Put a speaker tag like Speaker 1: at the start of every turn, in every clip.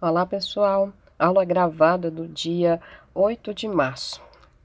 Speaker 1: Olá, pessoal. Aula gravada do dia 8 de março.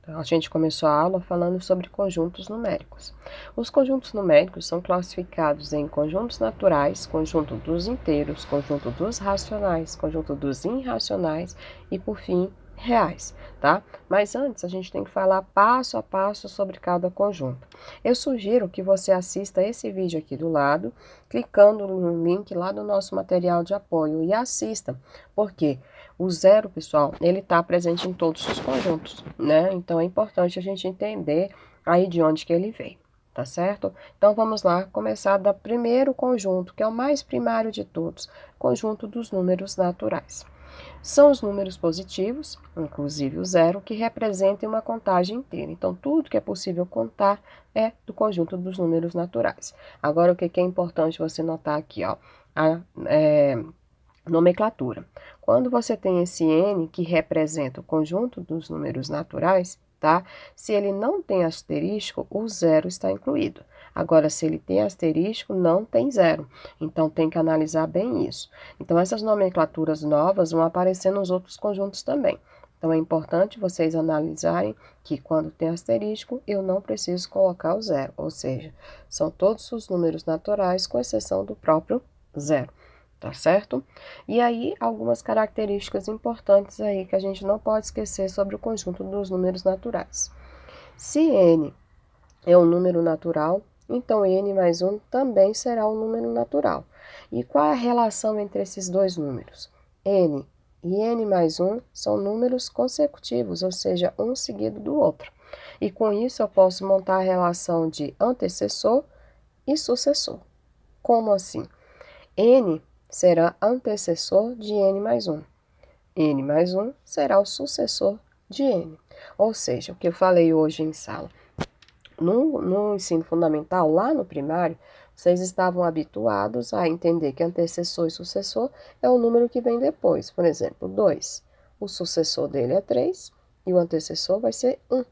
Speaker 1: A gente começou a aula falando sobre conjuntos numéricos. Os conjuntos numéricos são classificados em conjuntos naturais, conjunto dos inteiros, conjunto dos racionais, conjunto dos irracionais e, por fim, reais, tá? Mas antes a gente tem que falar passo a passo sobre cada conjunto. Eu sugiro que você assista esse vídeo aqui do lado, clicando no link lá do nosso material de apoio e assista, porque o zero, pessoal, ele está presente em todos os conjuntos, né? Então é importante a gente entender aí de onde que ele veio, tá certo? Então vamos lá começar do primeiro conjunto, que é o mais primário de todos, conjunto dos números naturais. São os números positivos, inclusive o zero, que representem uma contagem inteira. Então, tudo que é possível contar é do conjunto dos números naturais. Agora, o que é importante você notar aqui, ó, a nomenclatura. Quando você tem esse n que representa o conjunto dos números naturais, tá? Se ele não tem asterisco, o zero está incluído. Agora, se ele tem asterisco, não tem zero. Então, tem que analisar bem isso. Então, essas nomenclaturas novas vão aparecer nos outros conjuntos também. Então, é importante vocês analisarem que quando tem asterisco, eu não preciso colocar o zero. Ou seja, são todos os números naturais, com exceção do próprio zero. Tá certo? E aí, algumas características importantes aí que a gente não pode esquecer sobre o conjunto dos números naturais. Se n é um número natural, então n mais 1 também será um número natural. E qual é a relação entre esses dois números? N e n mais 1 são números consecutivos, ou seja, um seguido do outro. E com isso eu posso montar a relação de antecessor e sucessor. Como assim? N será antecessor de n mais 1. N mais 1 será o sucessor de n. Ou seja, o que eu falei hoje em sala. No ensino fundamental, lá no primário, vocês estavam habituados a entender que antecessor e sucessor é o número que vem depois. Por exemplo, 2. O sucessor dele é 3 e o antecessor vai ser 1.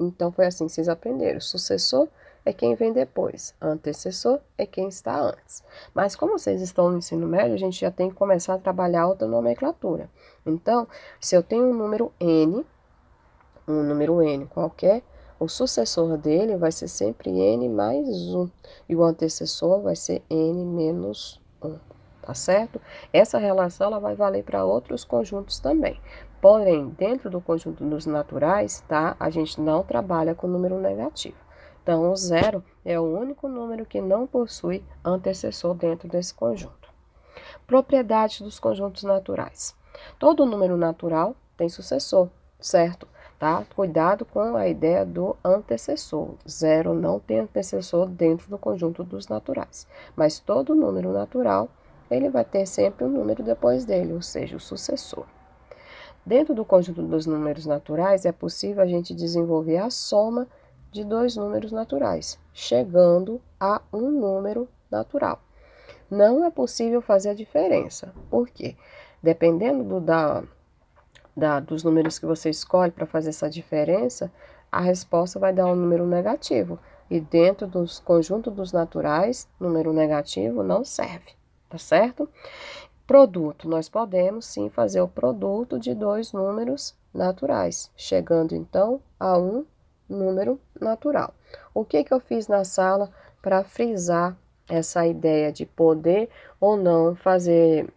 Speaker 1: Então, foi assim que vocês aprenderam. Sucessor é quem vem depois, antecessor é quem está antes. Mas como vocês estão no ensino médio, a gente já tem que começar a trabalhar outra nomenclatura. Então, se eu tenho um número n qualquer, o sucessor dele vai ser sempre n mais 1 e o antecessor vai ser n menos 1, tá certo? Essa relação ela vai valer para outros conjuntos também. Porém, dentro do conjunto dos naturais, tá? A gente não trabalha com número negativo. Então, o zero é o único número que não possui antecessor dentro desse conjunto. Propriedades dos conjuntos naturais. Todo número natural tem sucessor, certo? Tá? Cuidado com a ideia do antecessor. Zero não tem antecessor dentro do conjunto dos naturais. Mas todo número natural, ele vai ter sempre um número depois dele, ou seja, o sucessor. Dentro do conjunto dos números naturais, é possível a gente desenvolver a soma de dois números naturais, chegando a um número natural. Não é possível fazer a diferença. Por quê? Dependendo dos números que você escolhe para fazer essa diferença, a resposta vai dar um número negativo. E dentro dos conjuntos dos naturais, número negativo não serve, tá certo? Produto, nós podemos sim fazer o produto de dois números naturais, chegando então a um número natural. O que eu fiz na sala para frisar essa ideia de poder ou não fazer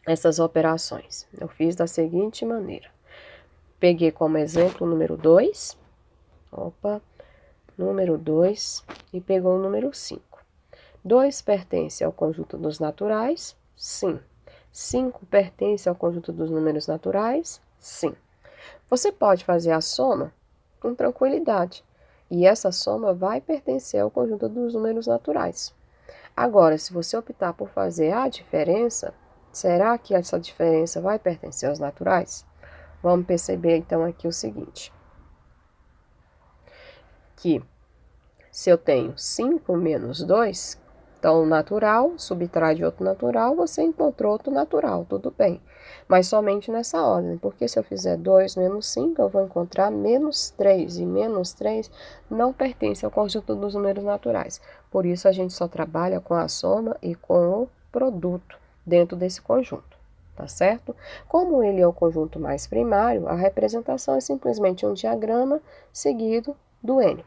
Speaker 1: essas operações? Eu fiz da seguinte maneira. Peguei como exemplo o número 2, número 2, e pegou o número 5. 2 pertence ao conjunto dos naturais? Sim. 5 pertence ao conjunto dos números naturais? Sim. Você pode fazer a soma com tranquilidade, e essa soma vai pertencer ao conjunto dos números naturais. Agora, se você optar por fazer a diferença, será que essa diferença vai pertencer aos naturais? Vamos perceber então aqui o seguinte, que se eu tenho 5 menos 2, então, natural, subtrai de outro natural, você encontrou outro natural, tudo bem. Mas somente nessa ordem, porque se eu fizer 2 menos 5, eu vou encontrar menos 3, e menos 3 não pertence ao conjunto dos números naturais. Por isso, a gente só trabalha com a soma e com o produto dentro desse conjunto, tá certo? Como ele é o conjunto mais primário, a representação é simplesmente um diagrama seguido do N.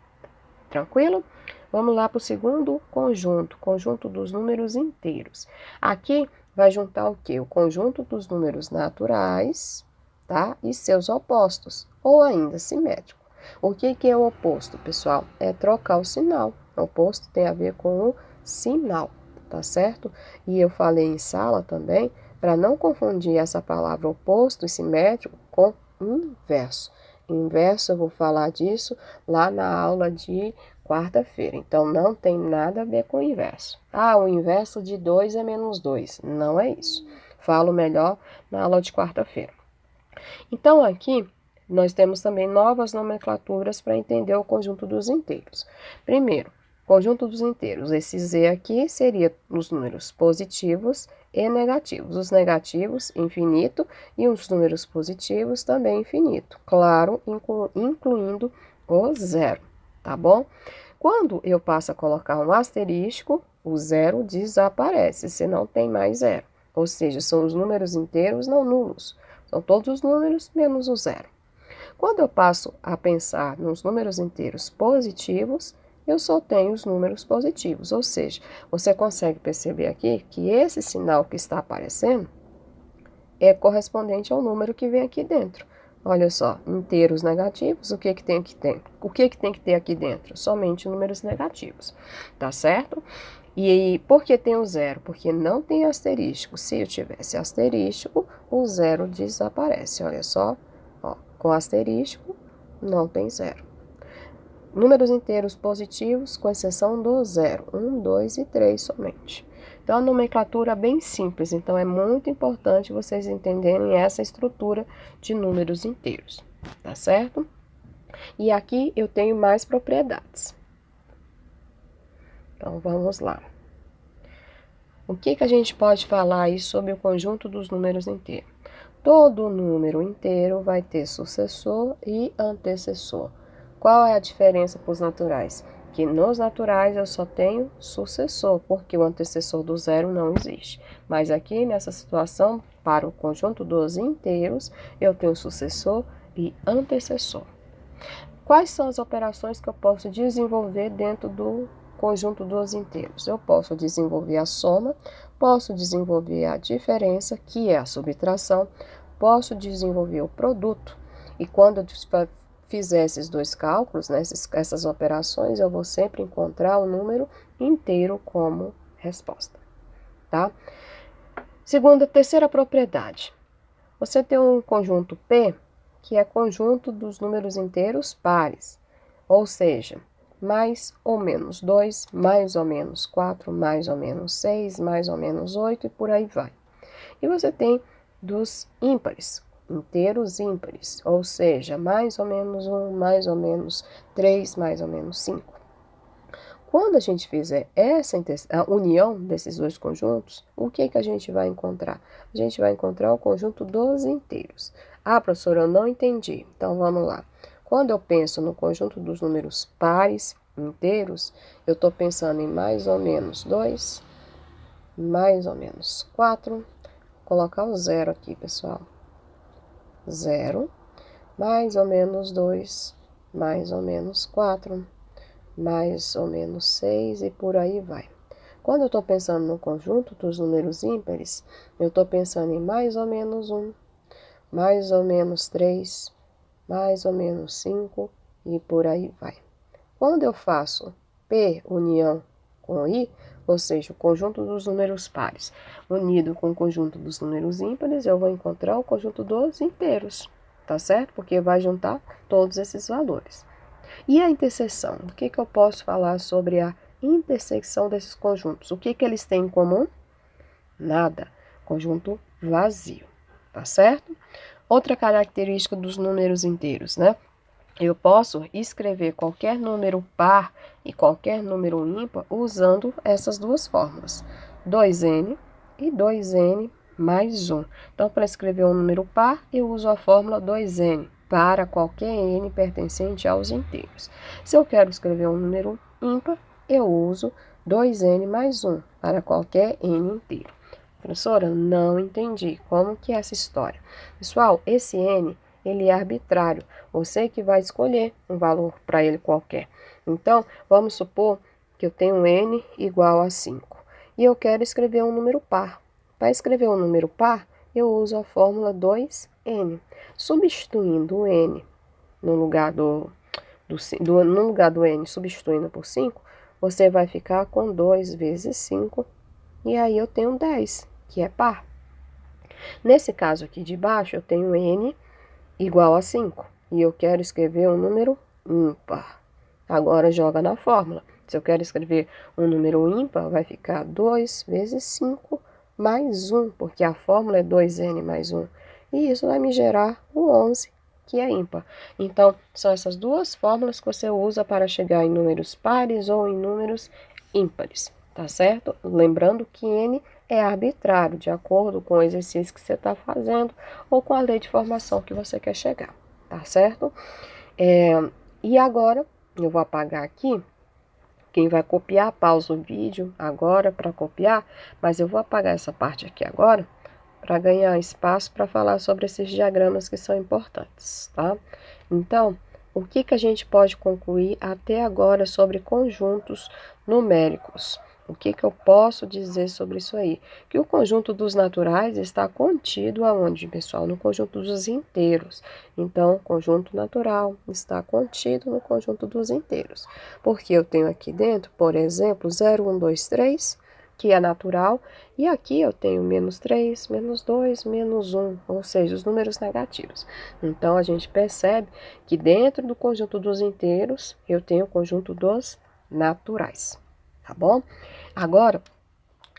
Speaker 1: Tranquilo? Vamos lá para o segundo conjunto, conjunto dos números inteiros. Aqui vai juntar o quê? O conjunto dos números naturais, tá? E seus opostos, ou ainda simétrico. O que é o oposto, pessoal? É trocar o sinal. O oposto tem a ver com o sinal, tá certo? E eu falei em sala também, para não confundir essa palavra oposto e simétrico com inverso. Inverso, eu vou falar disso lá na aula de quarta-feira. Então, não tem nada a ver com o inverso. Ah, o inverso de 2 é menos 2. Não é isso. Falo melhor na aula de quarta-feira. Então, aqui, nós temos também novas nomenclaturas para entender o conjunto dos inteiros. Primeiro, conjunto dos inteiros. Esse Z aqui seria os números positivos e negativos. Os negativos, infinito, e os números positivos, também infinito. Claro, incluindo o zero, tá bom? Quando eu passo a colocar um asterisco, o zero desaparece, se não tem mais zero. Ou seja, são os números inteiros não nulos. São todos os números menos o zero. Quando eu passo a pensar nos números inteiros positivos, eu só tenho os números positivos. Ou seja, você consegue perceber aqui que esse sinal que está aparecendo é correspondente ao número que vem aqui dentro. Olha só, inteiros negativos, o que tem aqui dentro? O que tem que ter aqui dentro? Somente números negativos, tá certo? E por que tem o zero? Porque não tem asterisco. Se eu tivesse asterisco, o zero desaparece. Olha só, ó, com asterisco, não tem zero. Números inteiros positivos, com exceção do zero. 1, 2 e 3 somente. Então, a nomenclatura é bem simples. Então, é muito importante vocês entenderem essa estrutura de números inteiros. Tá certo? E aqui eu tenho mais propriedades. Então, vamos lá. O que a gente pode falar aí sobre o conjunto dos números inteiros? Todo número inteiro vai ter sucessor e antecessor. Qual é a diferença para os naturais? Que nos naturais eu só tenho sucessor, porque o antecessor do zero não existe. Mas aqui nessa situação, para o conjunto dos inteiros, eu tenho sucessor e antecessor. Quais são as operações que eu posso desenvolver dentro do conjunto dos inteiros? Eu posso desenvolver a soma, posso desenvolver a diferença, que é a subtração, posso desenvolver o produto. E quando eu fizer esses dois cálculos, né, essas operações, eu vou sempre encontrar o número inteiro como resposta, tá? Terceira propriedade. Você tem um conjunto P, que é conjunto dos números inteiros pares, ou seja, mais ou menos 2, mais ou menos 4, mais ou menos 6, mais ou menos 8 e por aí vai. E você tem dos ímpares, inteiros ímpares, ou seja, mais ou menos 1, mais ou menos 3, mais ou menos 5. Quando a gente fizer a união desses dois conjuntos, o que a gente vai encontrar? A gente vai encontrar o conjunto dos inteiros. Ah, professora, eu não entendi. Então, vamos lá. Quando eu penso no conjunto dos números pares inteiros, eu estou pensando em mais ou menos 2, mais ou menos 4. Vou colocar o zero aqui, pessoal. 0, mais ou menos 2, mais ou menos 4. Mais ou menos 6 e por aí vai. Quando eu estou pensando no conjunto dos números ímpares, eu estou pensando em mais ou menos 1, mais ou menos 3, mais ou menos 5 e por aí vai. Quando eu faço P união com I, ou seja, o conjunto dos números pares unido com o conjunto dos números ímpares, eu vou encontrar o conjunto dos inteiros, tá certo? Porque vai juntar todos esses valores. E a interseção? O que eu posso falar sobre a intersecção desses conjuntos? O que eles têm em comum? Nada. Conjunto vazio, tá certo? Outra característica dos números inteiros, né? Eu posso escrever qualquer número par e qualquer número ímpar usando essas duas fórmulas. 2n e 2n mais 1. Então, para escrever um número par, eu uso a fórmula 2n para qualquer n pertencente aos inteiros. Se eu quero escrever um número ímpar, eu uso 2n mais 1 para qualquer n inteiro. Professora, não entendi. Como que é essa história? Pessoal, esse n, ele é arbitrário. Você que vai escolher um valor para ele qualquer. Então, vamos supor que eu tenho n igual a 5. E eu quero escrever um número par. Para escrever um número par, eu uso a fórmula 2n. Substituindo o n no lugar no lugar do n, substituindo por 5, você vai ficar com 2 vezes 5, e aí eu tenho 10, que é par. Nesse caso aqui de baixo, eu tenho n igual a 5, e eu quero escrever um número ímpar. Agora joga na fórmula. Se eu quero escrever um número ímpar, vai ficar 2 vezes 5 mais 1, porque a fórmula é 2n mais 1. E isso vai me gerar o 11, que é ímpar. Então, são essas duas fórmulas que você usa para chegar em números pares ou em números ímpares, tá certo? Lembrando que n é arbitrário, de acordo com o exercício que você está fazendo ou com a lei de formação que você quer chegar, tá certo? E agora, eu vou apagar aqui. Quem vai copiar, pausa o vídeo agora para copiar, mas eu vou apagar essa parte aqui agora para ganhar espaço para falar sobre esses diagramas que são importantes, tá? Então, o que que a gente pode concluir até agora sobre conjuntos numéricos? O que que eu posso dizer sobre isso aí? Que o conjunto dos naturais está contido aonde, pessoal? No conjunto dos inteiros. Então, o conjunto natural está contido no conjunto dos inteiros. Porque eu tenho aqui dentro, por exemplo, 0, 1, 2, 3, que é natural, e aqui eu tenho menos 3, menos 2, menos 1, ou seja, os números negativos. Então, a gente percebe que dentro do conjunto dos inteiros, eu tenho o conjunto dos naturais, tá bom? Agora,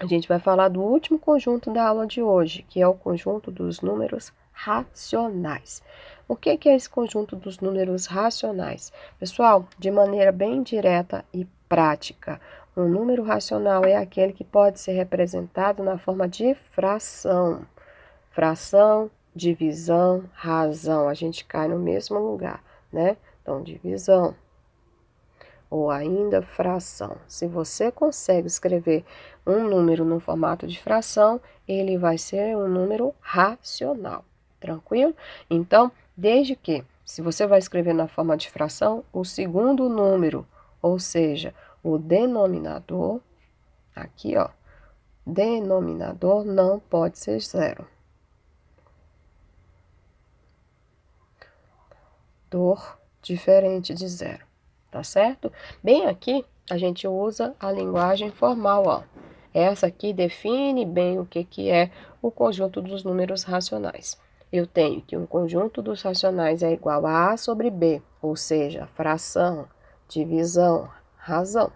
Speaker 1: a gente vai falar do último conjunto da aula de hoje, que é o conjunto dos números racionais. O que é esse conjunto dos números racionais? Pessoal, de maneira bem direta e prática, um número racional é aquele que pode ser representado na forma de fração. Fração, divisão, razão. A gente cai no mesmo lugar, né? Então, divisão ou ainda fração. Se você consegue escrever um número no formato de fração, ele vai ser um número racional. Tranquilo? Então, desde que, se você vai escrever na forma de fração, o segundo número, ou seja, o denominador, aqui ó, denominador não pode ser 0. Diferente de 0, tá certo? Bem aqui, a gente usa a linguagem formal, ó. Essa aqui define bem o que é o conjunto dos números racionais. Eu tenho que um conjunto dos racionais é igual a A sobre B, ou seja, fração, divisão, razão.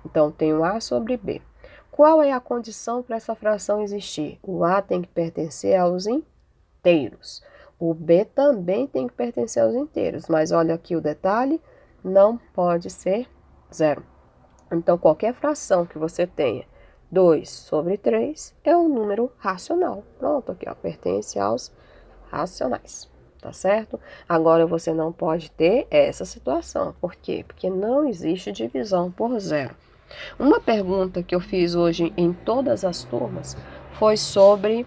Speaker 1: Então, tenho A sobre B. Qual é a condição para essa fração existir? O A tem que pertencer aos inteiros. O B também tem que pertencer aos inteiros, mas olha aqui o detalhe, não pode ser 0. Então, qualquer fração que você tenha, 2 sobre 3, é um número racional. Pronto, aqui ó, pertence aos racionais, tá certo? Agora, você não pode ter essa situação. Por quê? Porque não existe divisão por 0. Uma pergunta que eu fiz hoje em todas as turmas foi sobre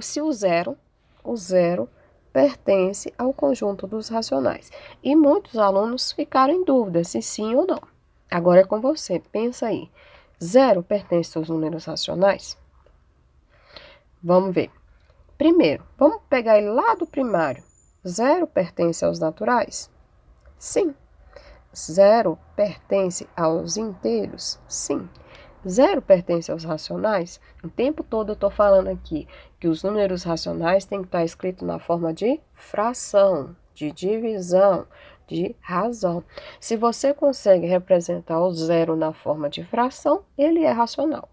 Speaker 1: se o zero pertence ao conjunto dos racionais. E muitos alunos ficaram em dúvida se sim ou não. Agora é com você, pensa aí. 0 pertence aos números racionais? Vamos ver. Primeiro, vamos pegar ele lá do primário. 0 pertence aos naturais? Sim. 0 pertence aos inteiros? Sim. 0 pertence aos racionais? O tempo todo eu estou falando aqui que os números racionais têm que estar escritos na forma de fração, de divisão, de razão. Se você consegue representar o 0 na forma de fração, ele é racional.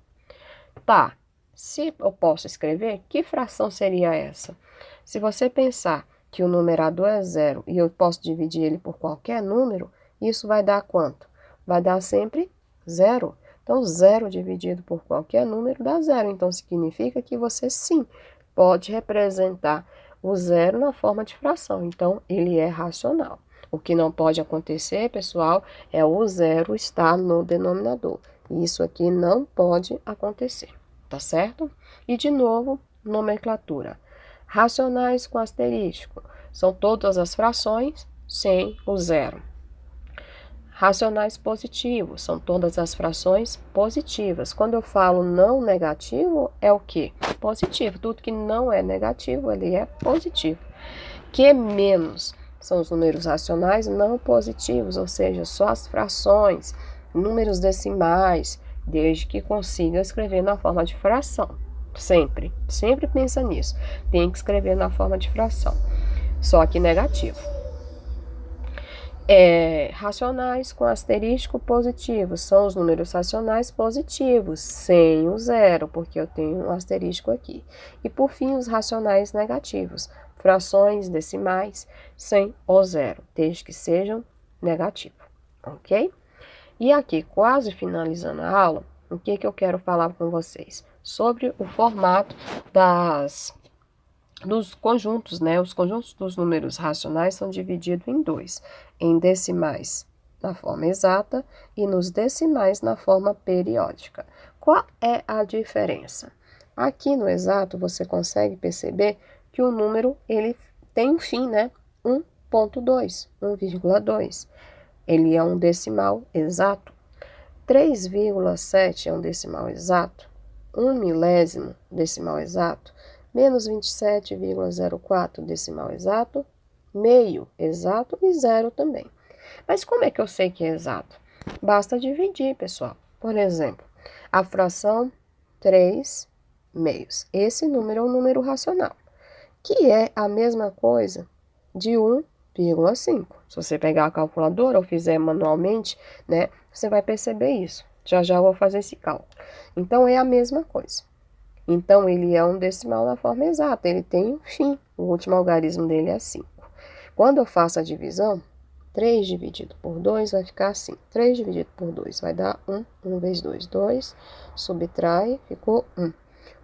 Speaker 1: Tá, se eu posso escrever, que fração seria essa? Se você pensar que o numerador é 0 e eu posso dividir ele por qualquer número, isso vai dar quanto? Vai dar sempre 0. Então, 0 dividido por qualquer número dá 0. Então, significa que você, sim, pode representar o 0 na forma de fração. Então, ele é racional. O que não pode acontecer, pessoal, é o 0 estar no denominador. Isso aqui não pode acontecer, tá certo? E de novo, nomenclatura. Racionais com asterisco são todas as frações sem o zero. Racionais positivos são todas as frações positivas. Quando eu falo não negativo, é o quê? Positivo. Tudo que não é negativo, ele é positivo. Q menos são os números racionais não positivos, ou seja, só as frações, números decimais, desde que consiga escrever na forma de fração. Sempre, sempre pensa nisso. Tem que escrever na forma de fração, só que negativo. Racionais com asterisco positivo são os números racionais positivos, sem o zero, porque eu tenho um asterisco aqui. E por fim, os racionais negativos, frações decimais sem o zero, desde que sejam negativos, ok? E aqui, quase finalizando a aula, o que eu quero falar com vocês? Sobre o formato dos conjuntos, né? Os conjuntos dos números racionais são divididos em dois, em decimais na forma exata e nos decimais na forma periódica. Qual é a diferença? Aqui no exato você consegue perceber que o número ele tem um fim, né? 1,2, 1,2. Ele é um decimal exato. 3,7 é um decimal exato. 1 milésimo decimal exato. Menos 27,04 decimal exato, meio exato e zero também. Mas como é que eu sei que é exato? Basta dividir, pessoal. Por exemplo, a fração 3 meios. Esse número é um número racional, que é a mesma coisa de 1,5. Se você pegar a calculadora ou fizer manualmente, né, você vai perceber isso. Já já eu vou fazer esse cálculo. Então, é a mesma coisa. Então, ele é um decimal na forma exata, ele tem um fim, o último algarismo dele é 5. Quando eu faço a divisão, 3 dividido por 2 vai ficar assim, 3 dividido por 2 vai dar 1, 1 vezes 2, 2, subtrai, ficou 1.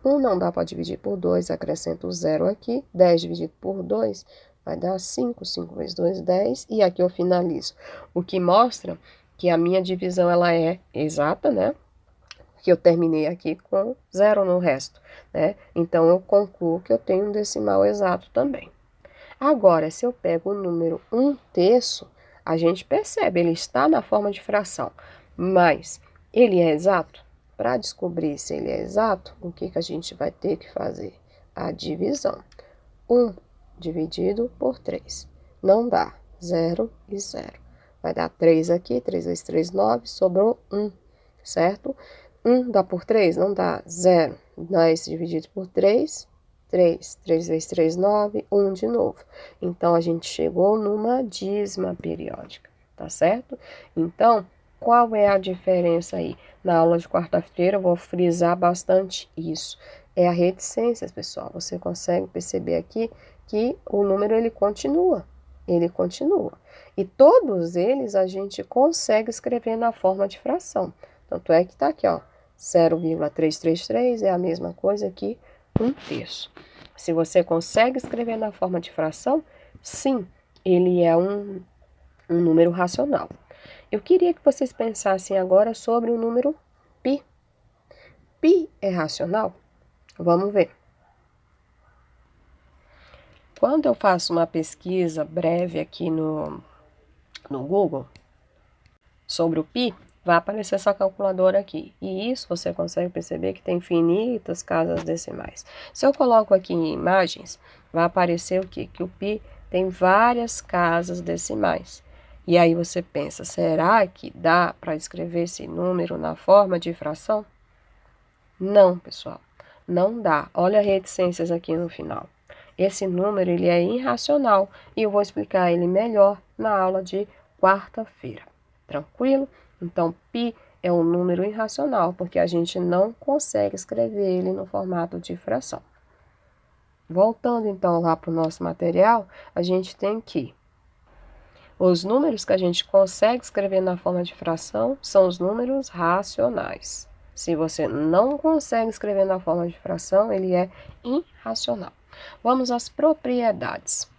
Speaker 1: 1 não dá para dividir por 2, acrescento o 0 aqui, 10 dividido por 2 vai dar 5, 5 vezes 2, 10, e aqui eu finalizo. O que mostra que a minha divisão ela é exata, né? Que eu terminei aqui com zero no resto, né? Então, eu concluo que eu tenho um decimal exato também. Agora, se eu pego o número 1/3, a gente percebe, ele está na forma de fração, mas ele é exato? Para descobrir se ele é exato, o que a gente vai ter que fazer? A divisão. 1 dividido por 3. Não dá. 0 e 0. Vai dar 3 aqui, 3 vezes 3, 9, sobrou 1, certo? 1 dá por 3? Não dá. 0. 10 dividido por 3, 3. 3 vezes 3, 9, 1 de novo. Então, a gente chegou numa dízima periódica, tá certo? Então, qual é a diferença aí? Na aula de quarta-feira, eu vou frisar bastante isso. É a reticência, pessoal. Você consegue perceber aqui que o número, ele continua. Ele continua. E todos eles a gente consegue escrever na forma de fração. Tanto é que está aqui, ó. 0,333 é a mesma coisa que 1/3. Se você consegue escrever na forma de fração, sim, ele é um número racional. Eu queria que vocês pensassem agora sobre o número π. Π é racional? Vamos ver. Quando eu faço uma pesquisa breve aqui no Google sobre o π, vai aparecer essa calculadora aqui. E isso você consegue perceber que tem infinitas casas decimais. Se eu coloco aqui em imagens, vai aparecer o quê? Que o π tem várias casas decimais. E aí você pensa, será que dá para escrever esse número na forma de fração? Não, pessoal, não dá. Olha as reticências aqui no final. Esse número ele é irracional e eu vou explicar ele melhor na aula de quarta-feira. Tranquilo? Então, π é um número irracional, porque a gente não consegue escrever ele no formato de fração. Voltando então lá para o nosso material, a gente tem que os números que a gente consegue escrever na forma de fração são os números racionais. Se você não consegue escrever na forma de fração, ele é irracional. Vamos às propriedades.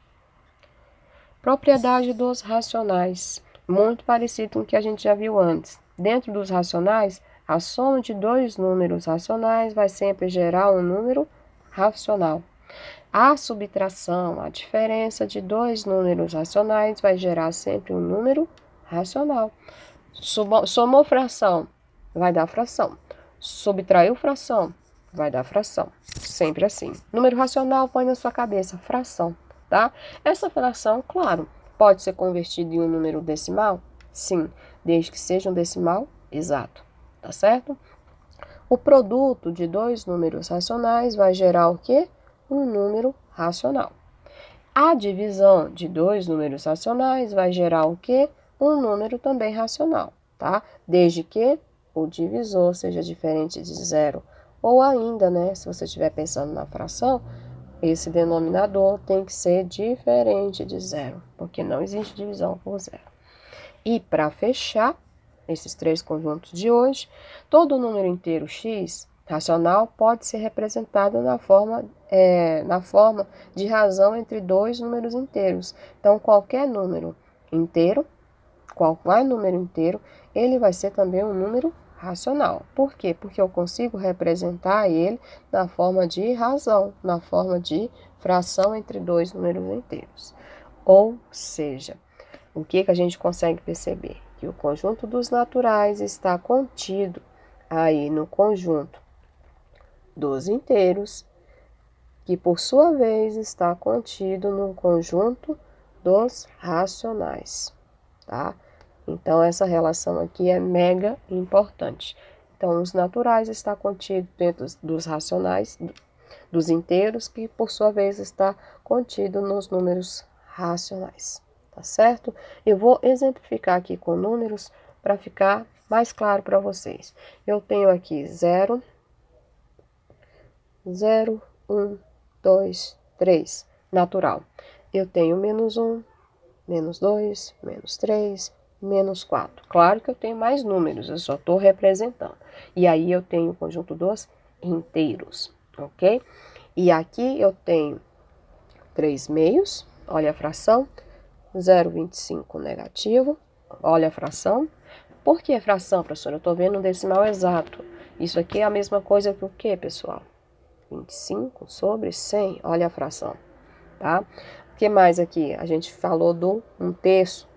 Speaker 1: Propriedade dos racionais, muito parecido com o que a gente já viu antes. Dentro dos racionais, A soma de dois números racionais vai sempre gerar um número racional. A subtração, a diferença de dois números racionais vai gerar sempre um número racional. Somou fração, vai dar fração. Subtraiu fração, vai dar fração. Sempre assim. Número racional, põe na sua cabeça, fração, tá? Essa fração, claro, pode ser convertida em um número decimal? Sim, desde que seja um decimal exato, tá certo? O produto de dois números racionais vai gerar o quê? Um número racional. A divisão de dois números racionais vai gerar o quê? Um número também racional, tá? Desde que o divisor seja diferente de zero. Ou ainda, né, se você estiver pensando na fração, esse denominador tem que ser diferente de zero, porque não existe divisão por zero. E para fechar esses três conjuntos de hoje, todo número inteiro x racional pode ser representado na forma de razão entre dois números inteiros. Então, qualquer número inteiro, ele vai ser também um número racional. Por quê? Porque eu consigo representar ele na forma de razão, na forma de fração entre dois números inteiros. Ou seja, o que a gente consegue perceber? Que o conjunto dos naturais está contido aí no conjunto dos inteiros, que por sua vez está contido no conjunto dos racionais, tá? Então, essa relação aqui é mega importante. Então, os naturais está contido dentro dos racionais, dos inteiros, que por sua vez está contido nos números racionais, tá certo? Eu vou exemplificar aqui com números para ficar mais claro para vocês. Eu tenho aqui 0, 0, 1, 2, 3, natural. Eu tenho menos 1, menos 2, menos 3, menos 4. Claro que eu tenho mais números, eu só estou representando. E aí eu tenho o conjunto dos inteiros, ok? E aqui eu tenho 3 meios, olha a fração, 0,25 negativo, olha a fração. Por que fração, professora? Eu estou vendo um decimal exato. Isso aqui é a mesma coisa que o quê, pessoal? 25 sobre 100, olha a fração, tá? O que mais aqui? A gente falou do 1/3.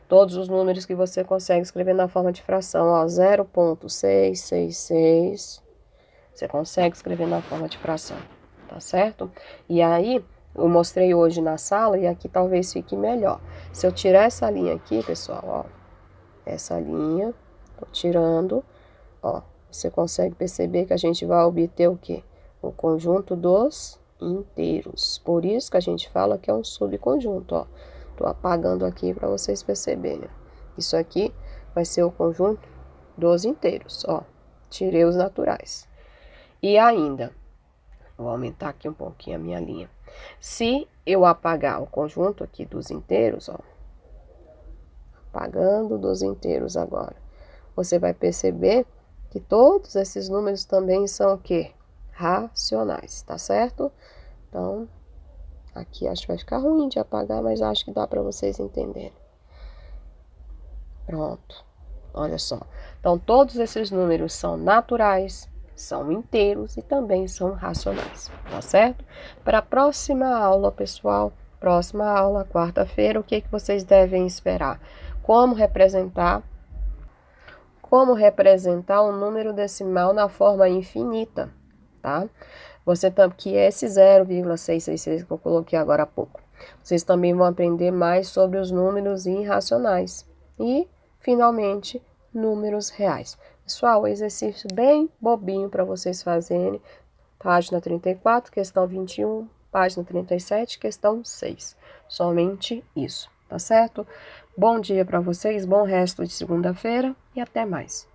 Speaker 1: Todos os números que você consegue escrever na forma de fração, ó, 0,666, você consegue escrever na forma de fração, tá certo? E aí, eu mostrei hoje na sala e aqui talvez fique melhor. Se eu tirar essa linha aqui, pessoal, ó, essa linha, tô tirando, ó, você consegue perceber que a gente vai obter o quê? O conjunto dos inteiros. Por isso que a gente fala que é um subconjunto, ó. Tô apagando aqui para vocês perceberem. Isso aqui vai ser o conjunto dos inteiros, ó. Tirei os naturais. E ainda, vou aumentar aqui um pouquinho a minha linha. Se eu apagar o conjunto aqui dos inteiros, ó, apagando dos inteiros agora, você vai perceber que todos esses números também são o quê? Racionais, tá certo? Então, aqui acho que vai ficar ruim de apagar, mas acho que dá para vocês entenderem. Pronto, olha só. Então, todos esses números são naturais, são inteiros e também são racionais, tá certo? Para a próxima aula, pessoal, próxima aula, quarta-feira, o que vocês devem esperar? Como representar um número decimal na forma infinita, tá? Que é esse 0,666 que eu coloquei agora há pouco. Vocês também vão aprender mais sobre os números irracionais. E, finalmente, números reais. Pessoal, exercício bem bobinho para vocês fazerem. Página 34, questão 21, página 37, questão 6. Somente isso, tá certo? Bom dia para vocês, bom resto de segunda-feira e até mais.